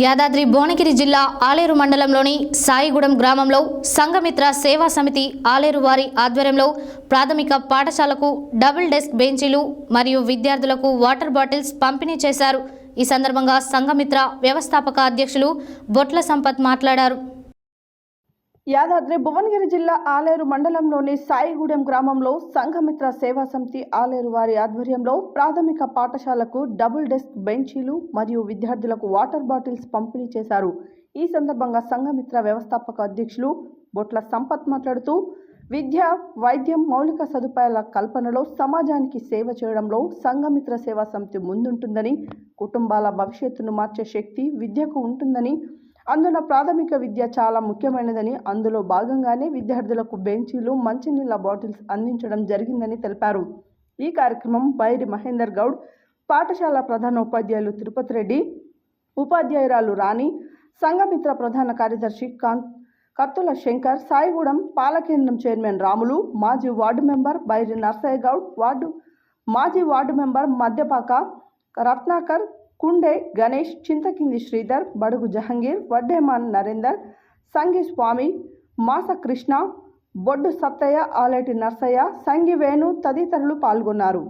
యాదాద్రి భువనగిరి జిల్లా ఆలేరు మండలంలోని సాయిగూడెం గ్రామంలో సంఘమిత్ర సేవా సమితి ఆలేరు వారి ఆధ్వర్యంలో ప్రాథమిక పాఠశాలకు డబుల్ డెస్క్ బెంచీలు మరియు విద్యార్థులకు వాటర్ బాటిల్స్ పంపిణీ చేశారు। ఈ సందర్భంగా సంఘమిత్ర వ్యవస్థాపక అధ్యక్షులు బొట్ల సంపత్ మాట్లాడారు। యాదాద్రి భువనగిరి జిల్లా ఆలేరు మండలంలోని సాయిగూడెం గ్రామంలో సంఘమిత్ర సేవా సమితి ఆలేరు వారి ఆధ్వర్యంలో ప్రాథమిక పాఠశాలకు డబుల్ డెస్క్ బెంచీలు మరియు విద్యార్థులకు వాటర్ బాటిల్స్ పంపిణీ చేశారు। ఈ సందర్భంగా సంఘమిత్ర వ్యవస్థాపక అధ్యక్షులు బొట్ల సంపత్ మాట్లాడుతూ విద్య, వైద్యం, మౌలిక సదుపాయాల కల్పనలో సమాజానికి సేవ చేయడంలో సంఘమిత్ర సేవా సమితి ముందుంటుందని, కుటుంబాల భవిష్యత్తును మార్చే శక్తి విద్యకు ఉంటుందని, అందులో ప్రాథమిక విద్య చాలా ముఖ్యమైనదని, అందులో భాగంగానే విద్యార్థులకు బెంచీలు, మంచినీళ్ళ బాటిల్స్ అందించడం జరిగిందని తెలిపారు। ఈ కార్యక్రమం బైరి మహేందర్ గౌడ్, పాఠశాల ప్రధాన ఉపాధ్యాయులు తిరుపతి రెడ్డి, ఉపాధ్యాయురాలు రాణి, సంఘమిత్ర ప్రధాన కార్యదర్శి కత్తుల శంకర్, సాయిగూడెం పాలకేంద్రం చైర్మన్ రాములు, మాజీ వార్డు మెంబర్ బైరి నర్సయ్య గౌడ్, మాజీ వార్డు మెంబర్ మధ్యపాక రత్నాకర్, కుండే గణేష్, చింతకింది శ్రీధర్, బడుగు జహంగీర్, వడ్డేమాన్ నరేందర్, సంగి స్వామి, మాస కృష్ణ, బొడ్డు సత్తయ్య, ఆలేటి నర్సయ్య, సంగి వేణు తదితరులు పాల్గొన్నారు।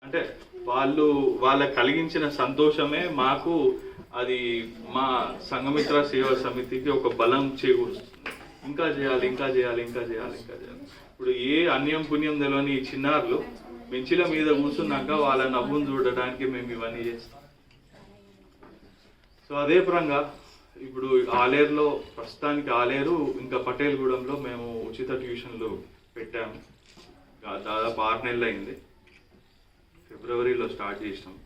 అంటే వాళ్ళకి కలిగించిన సంతోషమే మాకు అది మా సంఘమిత్ర సేవా సమితికి ఒక బలం చేకూరుస్తుంది। ఇంకా చేయాలి, ఇంకా చేయాలి, ఇంకా చేయాలి, ఇంకా చేయాలి। ఇప్పుడు ఏ అన్యం పుణ్యం తెలియని ఈ చిన్నారులు బెంచీల మీద కూర్చున్నాక వాళ్ళ నవ్వును చూడడానికి మేము ఇవన్నీ చేస్తాం। సో అదే పరంగా ఇప్పుడు ఆలేరులో ప్రస్తుతానికి ఆలేరు ఇంకా పటేల్గూడెంలో మేము ఉచిత ట్యూషన్లు పెట్టాము। దాదాపు 6 నెలలు అయింది। ఫిబ్రవరిలో స్టార్ట్ చేసినాం।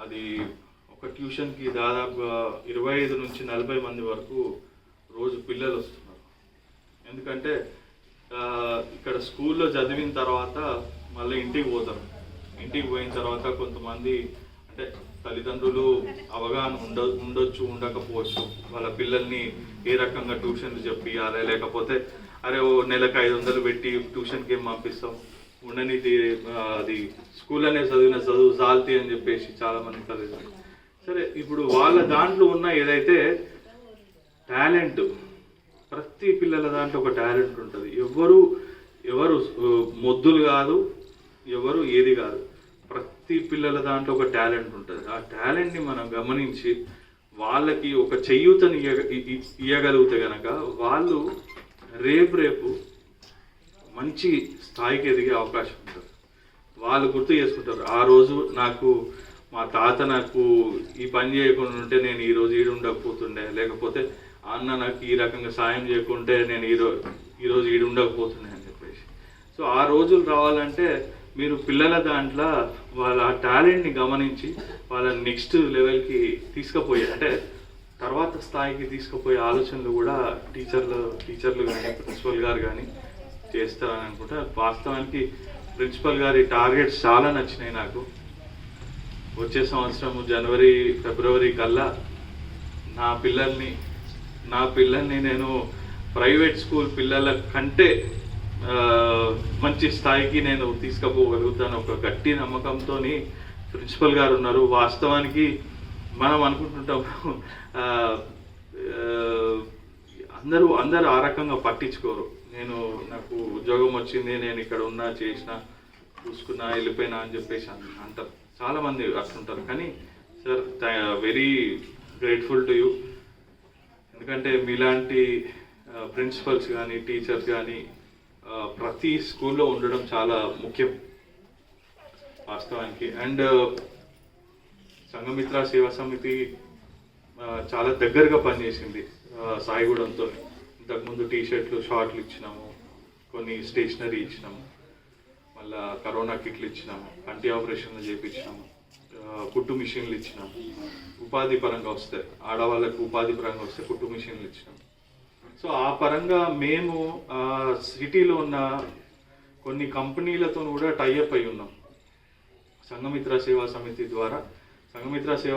అది ఒక ట్యూషన్కి దాదాపుగా 25 నుంచి 40 మంది వరకు రోజు పిల్లలు వస్తున్నారు। ఎందుకంటే ఇక్కడ స్కూల్లో చదివిన తర్వాత మళ్ళీ ఇంటికి పోతారు। ఇంటికి పోయిన తర్వాత కొంతమంది అంటే తల్లిదండ్రులు అవగాహన ఉండొచ్చు, ఉండకపోవచ్చు, వాళ్ళ పిల్లల్ని ఏ రకంగా ట్యూషన్లు చెప్పియాలి, లేకపోతే అరే ఓ నెలకు 500 పెట్టి ట్యూషన్కి ఏం పంపిస్తాం, ఉండని అది స్కూల్లోనే చదువు జాల్తీ అని చెప్పేసి చాలామంది తల్లిదండ్రులు। సరే, ఇప్పుడు వాళ్ళ దాంట్లో ఉన్న ఏదైతే టాలెంట్, ప్రతి పిల్లల దాంట్లో ఒక టాలెంట్ ఉంటుంది। ఎవరు మొద్దులు కాదు, ఎవరు ఏది కాదు, ప్రతి పిల్లల దాంట్లో ఒక టాలెంట్ ఉంటుంది। ఆ టాలెంట్ని మనం గమనించి వాళ్ళకి ఒక చేయూతని ఇయ్యగలిగితే కనుక వాళ్ళు రేపు మంచి స్థాయికి ఎదిగే అవకాశం ఉంటుంది। వాళ్ళు గుర్తు చేసుకుంటారు, ఆ రోజు నాకు మా తాత నాకు ఈ పని చేయకుండా ఉంటే నేను ఈరోజు ఈడు ఉండకపోతుండే, లేకపోతే అన్న నాకు ఈ రకంగా సాయం చేయకుంటే నేను ఈరోజు ఈడు ఉండకపోతుండే అని చెప్పేసి। సో ఆ రోజులు రావాలంటే మీరు పిల్లల దాంట్లో వాళ్ళ టాలెంట్ని గమనించి వాళ్ళని నెక్స్ట్ లెవెల్కి తీసుకుపోయే, అంటే తర్వాత స్థాయికి తీసుకుపోయే ఆలోచనలు కూడా టీచర్లు కానీ ప్రిన్సిపల్ గారు కానీ చేస్తారని అనుకుంటా। వాస్తవానికి ప్రిన్సిపల్ గారి టార్గెట్స్ చాలా నచ్చినాయి నాకు। వచ్చే సంవత్సరం జనవరి, ఫిబ్రవరి కల్లా నా పిల్లల్ని నేను ప్రైవేట్ స్కూల్ పిల్లల కంటే మంచి స్థాయికి నేను తీసుకుపోగలుగుతాను ఒక గట్టి నమ్మకంతో ప్రిన్సిపల్ గారు ఉన్నారు। వాస్తవానికి మనం అనుకుంటుంటాము అందరూ ఆ రకంగా పట్టించుకోరు। నాకు ఉద్యోగం వచ్చింది, నేను ఇక్కడ ఉన్నా, చేసినా, చూసుకున్నా, వెళ్ళిపోయినా అని చెప్పేసి అంటారు, చాలామంది అట్లుంటారు। కానీ sir, very grateful to you, ఎందుకంటే మీలాంటి ప్రిన్సిపల్స్ కానీ టీచర్స్ కానీ ప్రతి స్కూల్లో ఉండడం చాలా ముఖ్యం వాస్తవానికి। అండ్ సంఘమిత్ర సేవా సమితి చాలా దగ్గరగా పనిచేసింది సాయిగూడెంతో। ఇంతకుముందు టీషర్ట్లు, షార్ట్లు ఇచ్చినాము, కొన్ని స్టేషనరీ ఇచ్చినాము, మళ్ళీ కరోనా కిట్లు ఇచ్చినాము, కంటి ఆపరేషన్లు చేయించినాము, కుట్టు మిషన్లు ఇచ్చినాము, ఉపాధి పరంగా వస్తే ఆడవాళ్ళకు ఉపాధి పరంగా వస్తే కుట్టు మిషన్లు ఇచ్చినాము। సో ఆ పరంగా మేము సిటీలో ఉన్న కొన్ని కంపెనీలతో కూడా టైఅప్ అయి ఉన్నాం సంఘమిత్ర సేవా సమితి ద్వారా। సంఘమిత్ర సేవా